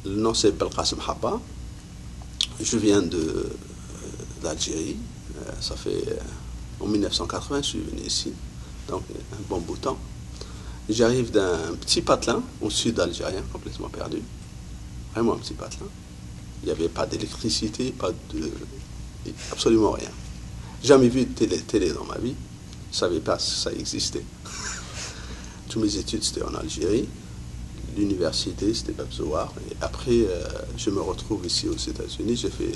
Le nom c'est Belkacem Habba. Je viens d'Algérie. Ça fait en 1980, je suis venu ici, donc un bon bout de temps. J'arrive d'un petit patelin au sud algérien, complètement perdu. Vraiment un petit patelin. Il n'y avait pas d'électricité, absolument rien. Jamais vu de télé dans ma vie. Je ne savais pas si ça existait. Toutes mes études, c'était en Algérie. L'université, c'était Babzouar. Et après, je me retrouve ici aux États-Unis. J'ai fait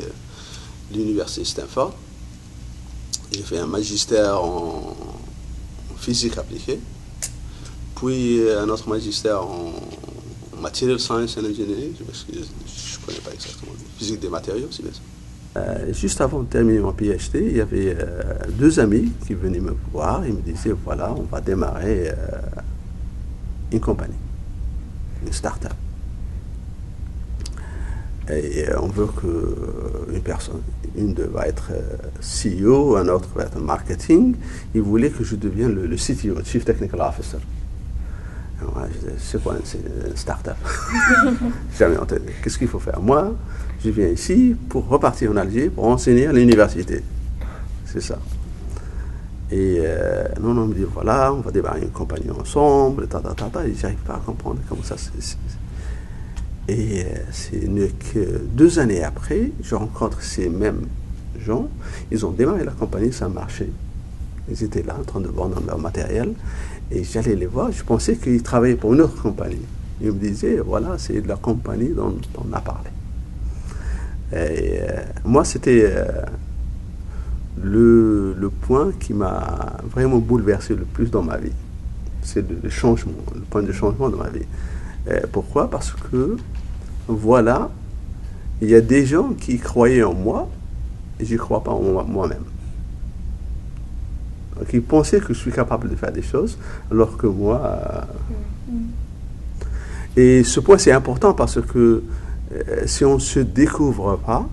l'université Stanford. J'ai fait un magistère en physique appliquée. Puis un autre magistère en Material Science and Engineering. Je ne connais pas exactement. Physique des matériaux, c'est bien ça. Juste avant de terminer mon PhD, il y avait deux amis qui venaient me voir. Ils me disaient, voilà, on va démarrer une compagnie, une start-up. Et on veut une va être CEO, un autre va être marketing. Ils voulaient que je devienne le CTO, le Chief Technical Officer. Moi, je disais, c'est quoi une start-up? Jamais entendu. Qu'est-ce qu'il faut faire? Moi, je viens ici pour repartir en Algérie, pour enseigner à l'université. C'est ça. Et non, on me dit, voilà, on va démarrer une compagnie ensemble, et j'arrive pas à comprendre comment ça se fait. Et c'est que 2 années après, je rencontre ces mêmes gens. Ils ont démarré la compagnie, ça a marché. Ils étaient là en train de vendre leur matériel. Et j'allais les voir, je pensais qu'ils travaillaient pour une autre compagnie. Ils me disaient, voilà, c'est de la compagnie dont on a parlé. Et moi, c'était le point qui m'a vraiment bouleversé le plus dans ma vie. C'est le changement, le point de changement dans ma vie. Pourquoi? Parce que, voilà, il y a des gens qui croyaient en moi, et je ne crois pas en moi-même. Qui pensaient que je suis capable de faire des choses, alors que moi... Et ce point, c'est important parce que si on ne se découvre pas,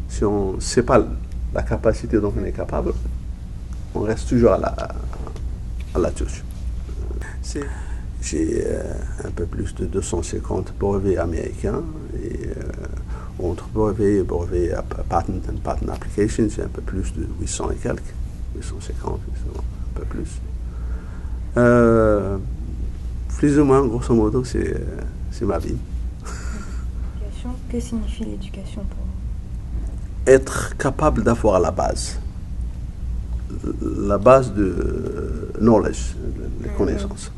si on ne sait pas la capacité dont on est capable, on reste toujours à la touche. J'ai un peu plus de 250 brevets américains et entre brevets et brevets patent and patent applications, j'ai un peu plus de 800 et quelques, 850, un peu plus. Plus ou moins, grosso modo, c'est ma vie. Que signifie l'éducation pour vous? Être capable d'avoir la base de knowledge, les connaissances.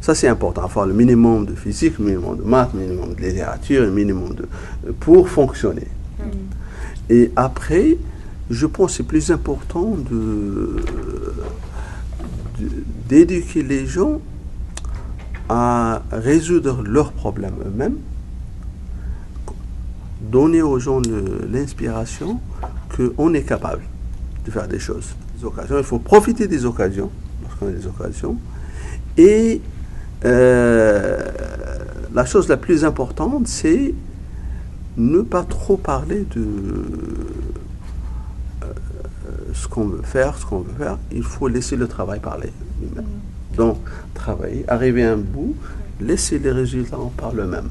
Ça, c'est important, avoir le minimum de physique, le minimum de maths, le minimum de littérature, le minimum pour fonctionner. Et après, je pense que c'est plus important d'éduquer les gens à résoudre leurs problèmes eux-mêmes, donner aux gens l'inspiration qu'on est capable de faire des choses. Des occasions. Il faut profiter des occasions, lorsqu'on a des occasions. Et la chose la plus importante, c'est ne pas trop parler de ce qu'on veut faire, Il faut laisser le travail parler lui-même. Donc, travailler, arriver à un bout, laisser les résultats par eux-mêmes.